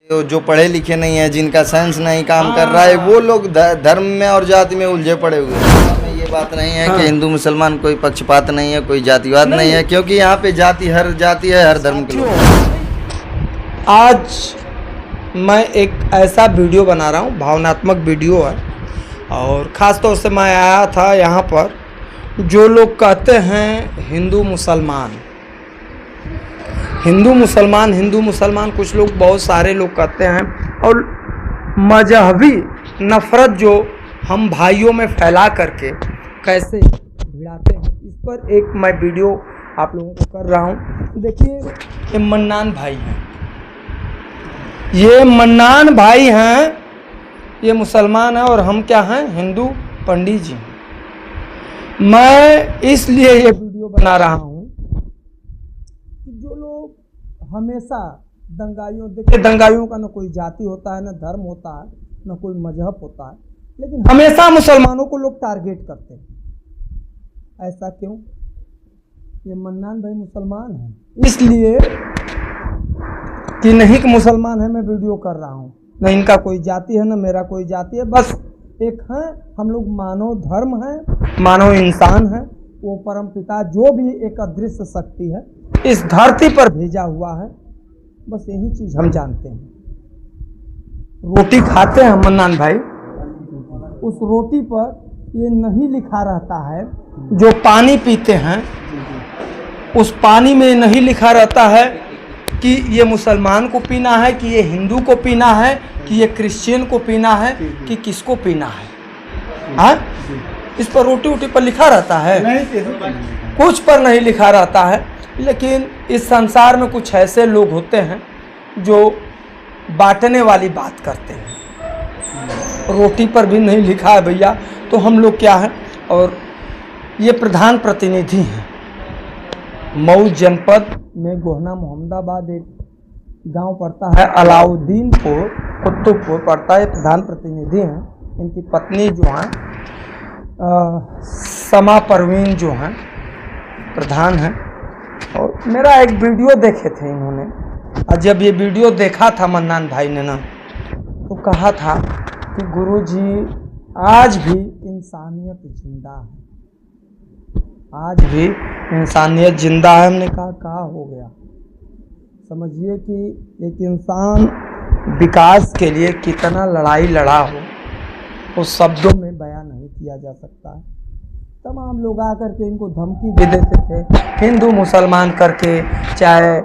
जो पढ़े लिखे नहीं है, जिनका साइंस नहीं काम कर रहा है, वो लोग धर्म में और जाति में उलझे पड़े हुए हैं। ये बात नहीं है कि हिंदू मुसलमान कोई पक्षपात नहीं है, कोई जातिवाद नहीं है, क्योंकि यहाँ पे हर जाति है, हर धर्म के लोग। आज मैं एक ऐसा वीडियो बना रहा हूँ, भावनात्मक वीडियो है, और ख़ास तौर से मैं आया था यहाँ पर। जो लोग कहते हैं हिंदू मुसलमान, कुछ लोग, बहुत सारे लोग कहते हैं, और मजहबी नफ़रत जो हम भाइयों में फैला करके कैसे भिड़ाते हैं, इस पर एक मैं वीडियो आप लोगों को कर रहा हूँ। देखिए, ये मन्नान भाई हैं, ये मुसलमान हैं और हम क्या हैं, हिंदू पंडित जी हैं। मैं इसलिए ये वीडियो बना रहा हूँ कि जो लोग हमेशा दंगाइयों का न कोई जाति होता है, न धर्म होता है, न कोई मजहब होता है, लेकिन हमेशा मुसलमानों को लोग टारगेट करते हैं। ऐसा क्यों? ये मन्नान भाई मुसलमान हैं, इसलिए कि नहीं कि मुसलमान है मैं वीडियो कर रहा हूँ, न इनका कोई जाति है, न मेरा कोई जाति है, बस एक है, हम लोग मानव धर्म है, मानव इंसान है। वो परम पिता जो भी एक अदृश्य शक्ति है इस धरती पर भेजा हुआ है, बस यही चीज़ हम जानते हैं। रोटी खाते हैं मन्नान भाई, उस रोटी पर ये नहीं लिखा रहता है, जो पानी पीते हैं उस पानी में नहीं लिखा रहता है कि ये मुसलमान को पीना है, कि ये हिंदू को पीना है, कि ये क्रिश्चियन को पीना है, कि किसको पीना है। हाँ, इस पर रोटी पर लिखा रहता है, कुछ पर नहीं लिखा रहता है। लेकिन इस संसार में कुछ ऐसे लोग होते हैं जो बांटने वाली बात करते हैं। रोटी पर भी नहीं लिखा है भैया, तो हम लोग क्या हैं। और ये प्रधान प्रतिनिधि हैं मऊ जनपद में, गोहना मोहम्मदाबाद एक गांव पड़ता है, अलाउद्दीनपुर कुतुबपुर पड़ता है। प्रधान प्रतिनिधि हैं, इनकी पत्नी जो हैं समा परवीन जो हैं प्रधान हैं। और मेरा एक वीडियो देखे थे इन्होंने, और जब ये वीडियो देखा था मन्नान भाई ने ना, तो कहा था कि गुरुजी आज भी इंसानियत जिंदा है, आज भी इंसानियत जिंदा है। हमने कहा हो गया। समझिए कि एक इंसान विकास के लिए कितना लड़ाई लड़ा हो, वो शब्दों में बयान नहीं किया जा सकता है। तमाम लोग आकर के इनको धमकी भी देते थे, हिंदू मुसलमान करके, चाहे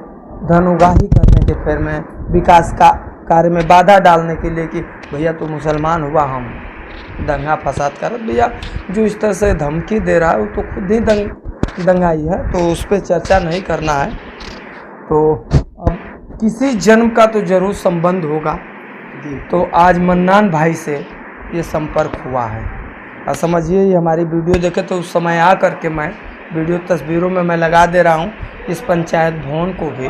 धनुगाही करने के फेर में, विकास का कार्य में बाधा डालने के लिए कि भैया तो मुसलमान हुआ, हम दंगा फसाद कर। भैया जो इस तरह से धमकी दे रहा है वो तो खुद ही दंगाई है, तो उस पर चर्चा नहीं करना है। तो अब किसी जन्म का तो जरूर संबंध होगा, तो आज मन्नान भाई से ये संपर्क हुआ है। और समझिए, ये हमारी वीडियो देखे तो उस समय आ करके मैं वीडियो तस्वीरों में मैं लगा दे रहा हूँ इस पंचायत भवन को भी,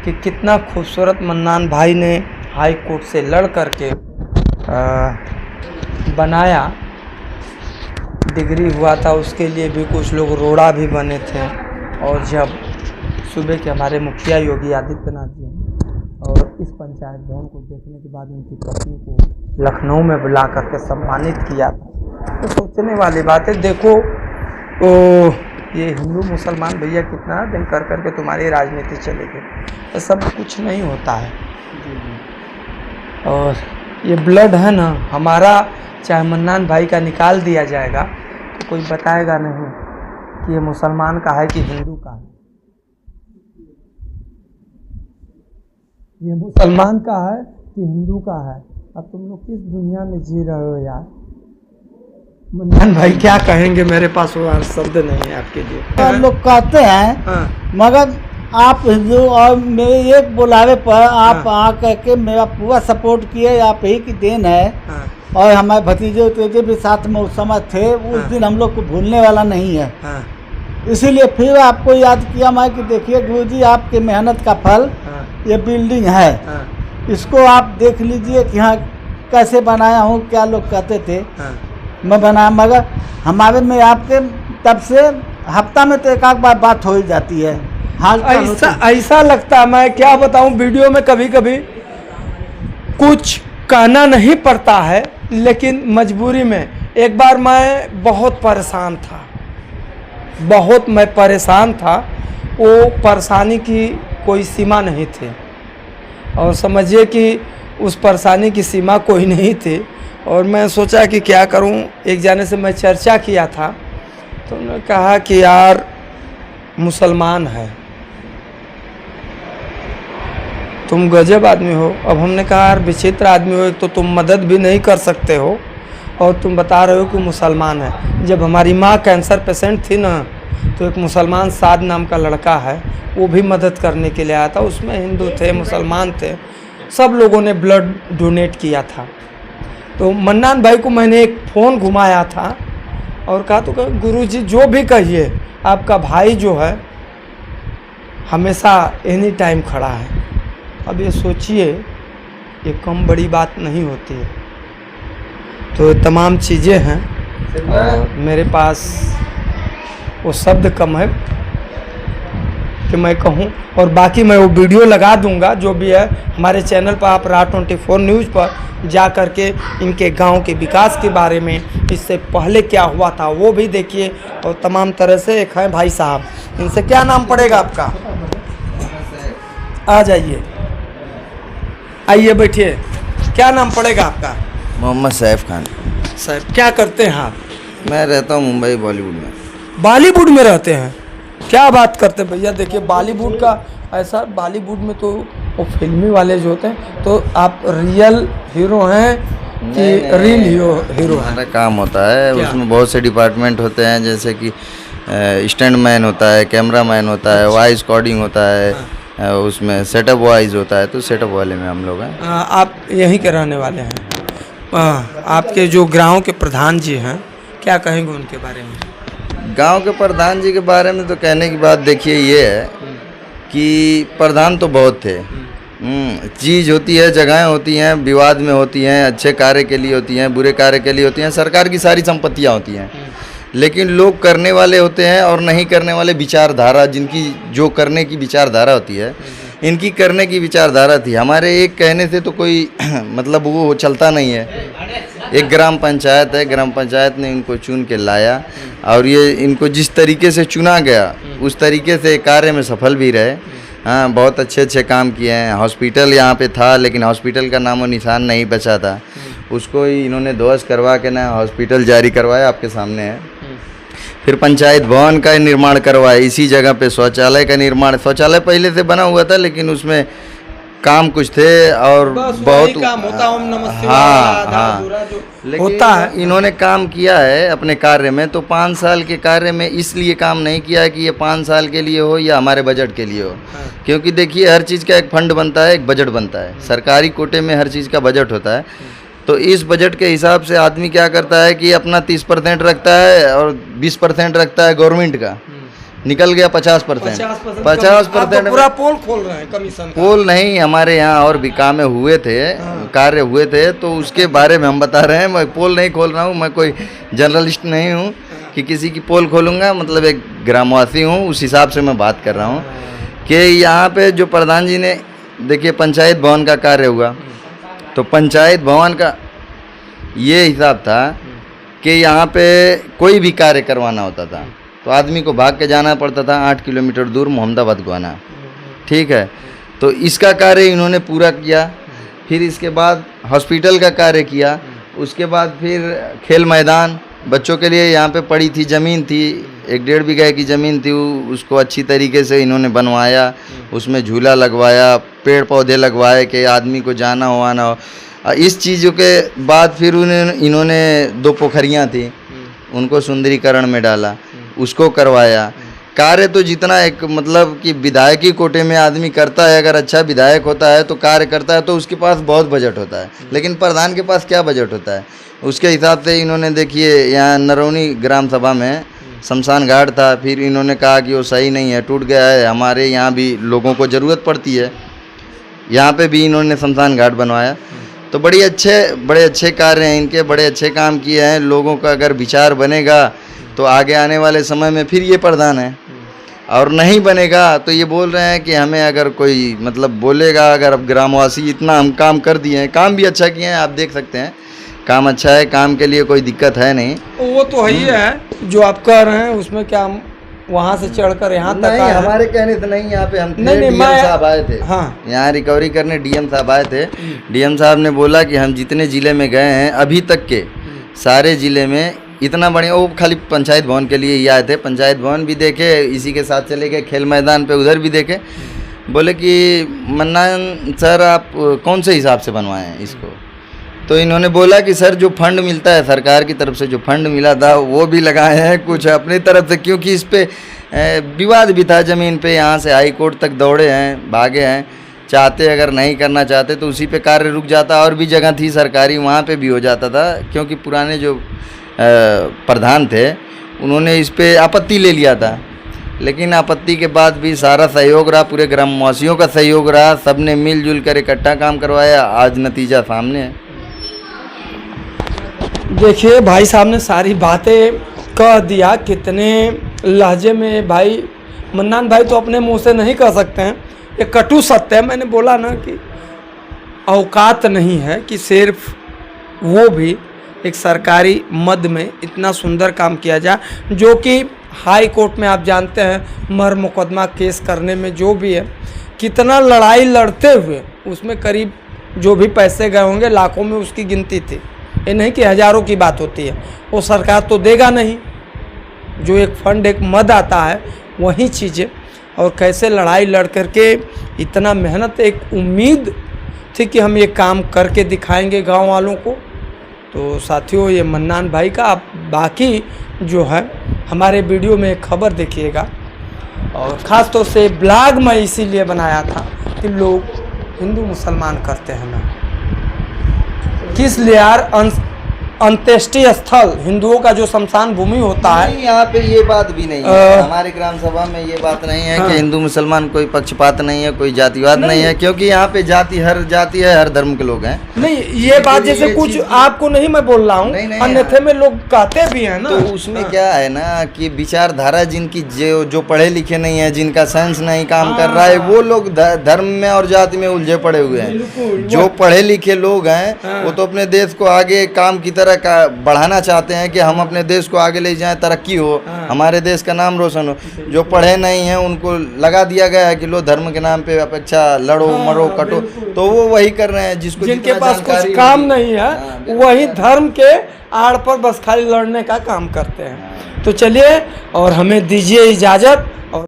कि कितना खूबसूरत मन्नान भाई ने हाई कोर्ट से लड़ करके बनाया। डिग्री हुआ था, उसके लिए भी कुछ लोग रोड़ा भी बने थे। और जब सुबह के हमारे मुखिया योगी आदित्यनाथ जी और इस पंचायत भवन को देखने के बाद उनकी पत्नी को लखनऊ में बुला करके सम्मानित किया था, तो सोचने वाली बात है। देखो, तो ये हिंदू मुसलमान भैया कितना दिन कर करके तुम्हारी राजनीति चलेगी, तो सब कुछ नहीं होता है। और ये ब्लड है ना हमारा, चाहे मन्नान भाई का निकाल दिया जाएगा तो कोई बताएगा नहीं कि ये मुसलमान का है कि हिंदू का है, ये मुसलमान का है कि हिंदू का है। अब तुम लोग किस दुनिया में जी रहे हो यार? मन्नान भाई क्या कहेंगे? मेरे पास वो शब्द नहीं है आपके लिए। लोग कहते हैं, हाँ, मगर आप हिंदू, और मेरे एक बुलावे पर आप आ करके मेरा पूरा सपोर्ट किए, आप ही की देन है। हाँ, और हमारे भतीजे उतीजे भी साथ में उस समय थे, उस दिन हम लोग को भूलने वाला नहीं है। हाँ, इसीलिए फिर आपको याद किया मैं कि देखिए गुरुजी, आपके मेहनत का फल हाँ, ये बिल्डिंग है, हाँ, इसको आप देख लीजिए कि हाँ कैसे बनाया हूँ। क्या लोग कहते थे हाँ, मैं बनाया, मगर हमारे में आपके तब से हफ्ता में तो एक आध बार बात हो ही जाती है। हाल ऐसा लगता है, मैं क्या बताऊं, वीडियो में कभी कभी कुछ कहना नहीं पड़ता है, लेकिन मजबूरी में एक बार मैं बहुत परेशान था, बहुत मैं परेशान था। वो परेशानी की कोई सीमा नहीं थी, और समझिए कि उस परेशानी की सीमा कोई नहीं थी। और मैं सोचा कि क्या करूं। एक जाने से मैं चर्चा किया था, तो उन्होंने कहा कि यार मुसलमान है, तुम गजब आदमी हो। अब हमने कहा यार विचित्र आदमी हो, एक तो तुम मदद भी नहीं कर सकते हो और तुम बता रहे हो कि मुसलमान है। जब हमारी माँ कैंसर पेशेंट थी ना, तो एक मुसलमान साद नाम का लड़का है, वो भी मदद करने के लिए आया था। उसमें हिंदू थे, मुसलमान थे, सब लोगों ने ब्लड डोनेट किया था। तो मन्नान भाई को मैंने एक फ़ोन घुमाया था और कहा तो गुरुजी जो भी कहिए, आपका भाई जो है हमेशा एनी टाइम खड़ा है। अब ये सोचिए, ये कम बड़ी बात नहीं होती है। तो तमाम चीज़ें हैं और मेरे पास वो शब्द कम है कि मैं कहूँ। और बाकी मैं वो वीडियो लगा दूंगा जो भी है हमारे चैनल पर। आप Ra24 न्यूज़ पर जा कर के इनके गांव के विकास के बारे में, इससे पहले क्या हुआ था वो भी देखिए। और तमाम तरह से एक है भाई साहब, इनसे क्या नाम पड़ेगा आपका? आ जाइए, आइए बैठिए। क्या नाम पड़ेगा आपका? मोहम्मद सैफ खान। साहब क्या करते हैं आप? मैं रहता हूँ मुंबई बॉलीवुड में। बॉलीवुड में रहते हैं? क्या बात करते हैं भैया। देखिए बॉलीवुड का ऐसा, बॉलीवुड में तो वो फिल्मी वाले जो होते हैं, तो आप रियल हीरो हैं कि रील हीरो हैं? हमारा काम होता है, क्या? उसमें बहुत से डिपार्टमेंट होते हैं, जैसे कि स्टैंड मैन होता है, कैमरा मैन होता है, वॉइस कोडिंग होता है, उसमें सेटअप वाइज होता है। तो सेटअप वाले में हम लोग हैं। आप यहीं के रहने वाले हैं? आपके जो गाँव के प्रधान जी हैं, क्या कहेंगे उनके बारे में? गांव के प्रधान जी के बारे में तो कहने की बात देखिए ये है कि प्रधान तो बहुत थे। चीज़ होती है, जगहें होती हैं, विवाद में होती हैं, अच्छे कार्य के लिए होती हैं, बुरे कार्य के लिए होती हैं, सरकार की सारी संपत्तियां होती हैं। लेकिन लोग करने वाले होते हैं और नहीं करने वाले, विचारधारा जिनकी जो करने की विचारधारा होती है, इनकी करने की विचारधारा थी। हमारे एक कहने से तो कोई मतलब वो चलता नहीं है। एक ग्राम पंचायत है, ग्राम पंचायत ने इनको चुन के लाया और ये इनको जिस तरीके से चुना गया उस तरीके से कार्य में सफल भी रहे। हाँ, बहुत अच्छे अच्छे काम किए हैं। हॉस्पिटल यहाँ पे था, लेकिन हॉस्पिटल का नामो निशान नहीं बचा था, उसको ही इन्होंने ध्वस्त करवा के ना हॉस्पिटल जारी करवाया, आपके सामने है। फिर पंचायत भवन का निर्माण करवाया, इसी जगह पे शौचालय का निर्माण। शौचालय पहले से बना हुआ था, लेकिन उसमें काम कुछ थे और बहुत काम होता, ओम नमः शिवाय, हाँ आधा हाँ अधूरा जो लेकिन होता है। इन्होंने काम किया है अपने कार्य में। तो 5 साल के कार्य में इसलिए काम नहीं किया है कि ये 5 साल के लिए हो या हमारे बजट के लिए हो। क्योंकि देखिए हर चीज़ का एक फंड बनता है, एक बजट बनता है। सरकारी कोटे में हर चीज़ का बजट होता है। तो इस बजट के हिसाब से आदमी क्या करता है कि अपना 30% रखता है और 20% रखता है गवर्नमेंट का, निकल गया 50%। 50% पूरा पोल खोल रहे हैं कमीशन का। पोल नहीं, हमारे यहाँ और भी काम हुए थे, कार्य हुए थे, तो उसके बारे में हम बता रहे हैं। मैं पोल नहीं खोल रहा हूँ, मैं कोई जर्नलिस्ट नहीं हूँ कि किसी की पोल खोलूँगा। मतलब एक ग्रामवासी हूँ, उस हिसाब से मैं बात कर रहा हूँ कि यहाँ पे जो प्रधान जी ने, देखिए पंचायत भवन का कार्य हुआ, तो पंचायत भवन का ये हिसाब था कि यहाँ पे कोई भी कार्य करवाना होता था तो आदमी को भाग के जाना पड़ता था 8 किलोमीटर दूर मोहम्मदाबाद को आना। ठीक है, तो इसका कार्य इन्होंने पूरा किया। फिर इसके बाद हॉस्पिटल का कार्य किया। उसके बाद फिर खेल मैदान बच्चों के लिए यहाँ पे पड़ी थी, ज़मीन थी, 1-1.5 बीघा की ज़मीन थी, उसको अच्छी तरीके से इन्होंने बनवाया, उसमें झूला लगवाया, पेड़ पौधे लगवाए कि आदमी को जाना हो आना हो। इस चीज़ों के बाद फिर इन्होंने 2 पोखरियाँ थी, उनको सुंदरीकरण में डाला, उसको करवाया। कार्य तो जितना एक मतलब कि विधायकी कोटे में आदमी करता है, अगर अच्छा विधायक होता है तो कार्य करता है तो उसके पास बहुत बजट होता है। लेकिन प्रधान के पास क्या बजट होता है, उसके हिसाब से इन्होंने देखिए यहाँ नरौनी ग्राम सभा में शमशान घाट था, फिर इन्होंने कहा कि वो सही नहीं है, टूट गया है, हमारे यहाँ भी लोगों को ज़रूरत पड़ती है, यहाँ पे भी इन्होंने शमशान घाट बनवाया। तो बड़े अच्छे कार्य हैं इनके, बड़े अच्छे काम किए हैं। लोगों का अगर विचार बनेगा तो आगे आने वाले समय में फिर ये प्रधान है। और नहीं बनेगा तो ये बोल रहे हैं कि हमें अगर कोई मतलब बोलेगा, अगर अब ग्रामवासी इतना हम काम कर दिए हैं, काम भी अच्छा किए हैं, आप देख सकते हैं काम अच्छा है, काम के लिए कोई दिक्कत है नहीं। वो तो है ही है जो आप कह रहे हैं, उसमें क्या हम वहाँ से चढ़कर यहाँ तक नहीं, आए हैं? हमारे कहने से नहीं, यहाँ पे हम थे, नहीं, डीएम साहब आए थे। हाँ। यहाँ रिकवरी करने डीएम साहब आए थे। डीएम साहब ने बोला कि हम जितने ज़िले में गए हैं अभी तक के सारे ज़िले में इतना बढ़िया, वो खाली पंचायत भवन के लिए ही आए थे, पंचायत भवन भी देखे, इसी के साथ चले गए खेल मैदान पे, उधर भी देखे। बोले कि मन्नान सर आप कौन से हिसाब से बनवाए हैं इसको? तो इन्होंने बोला कि सर जो फंड मिलता है सरकार की तरफ से, जो फंड मिला था वो भी लगाए हैं कुछ अपनी तरफ से, क्योंकि इस पे विवाद भी था ज़मीन पे, यहाँ से हाई कोर्ट तक दौड़े हैं, भागे हैं। चाहते अगर नहीं करना चाहते तो उसी पे कार्य रुक जाता, और भी जगह थी सरकारी वहाँ पे भी हो जाता था, क्योंकि पुराने जो प्रधान थे उन्होंने इस पे आपत्ति ले लिया था। लेकिन आपत्ति के बाद भी सारा सहयोग रहा, पूरे ग्रामवासियों का सहयोग रहा, सब ने मिलजुल कर इकट्ठा काम करवाया, आज नतीजा सामने है। देखिए भाई साहब ने सारी बातें कह दिया, कितने लहजे में भाई मन्नान भाई तो अपने मुंह से नहीं कह सकते हैं, ये कटु सत्य है। मैंने बोला ना कि औकात नहीं है कि सिर्फ वो भी एक सरकारी मद में इतना सुंदर काम किया जाए, जो कि हाई कोर्ट में आप जानते हैं मर मुकदमा केस करने में जो भी है कितना लड़ाई लड़ते हुए उसमें करीब जो भी पैसे गए होंगे लाखों में उसकी गिनती थी, ये नहीं कि हज़ारों की बात होती है। वो सरकार तो देगा नहीं, जो एक फंड एक मद आता है वही चीज़ें, और कैसे लड़ाई लड़ करके इतना मेहनत, एक उम्मीद थी कि हम ये काम करके दिखाएंगे गांव वालों को। तो साथियों ये मन्नान भाई का, आप बाकी जो है हमारे वीडियो में एक खबर देखिएगा, और ख़ास तौर से ब्लॉग मैं इसीलिए बनाया था कि लोग हिंदू मुसलमान करते हैं ना, किस लिए यार अंत्येष्टि स्थल हिंदुओं का जो शमशान भूमि होता है, नहीं, यहाँ पे ये बात भी नहीं है। हमारे ग्राम सभा में ये बात नहीं है कि हिंदू मुसलमान कोई पक्षपात नहीं है, कोई जातिवाद नहीं है, क्योंकि यहाँ पे हर जाति है, हर धर्म के लोग हैं। नहीं ये बात जैसे कुछ आपको नहीं मैं बोल रहा हूँ, अन्यथा में लोग कहते भी हैं ना। तो उसमें क्या है ना कि विचारधारा जिनकी जो पढ़े लिखे नहीं है, जिनका साइंस नहीं काम कर रहा है, वो लोग धर्म में और जाति में उलझे पड़े हुए हैं। जो पढ़े लिखे लोग हैं वो तो अपने देश को आगे काम की का बढ़ाना चाहते हैं कि हम अपने देश को आगे ले जाएं, तरक्की हो, हमारे देश का नाम रोशन हो। जो पढ़े नहीं हैं उनको लगा दिया गया है कि लो धर्म के नाम पे अपेक्षा लड़ो मरो कटो, तो वो वही कर रहे हैं। जिनके पास कुछ काम नहीं है वही धर्म के आड़ पर बस खाली लड़ने का काम करते हैं। तो चलिए और हमें दीजिए इजाज़त।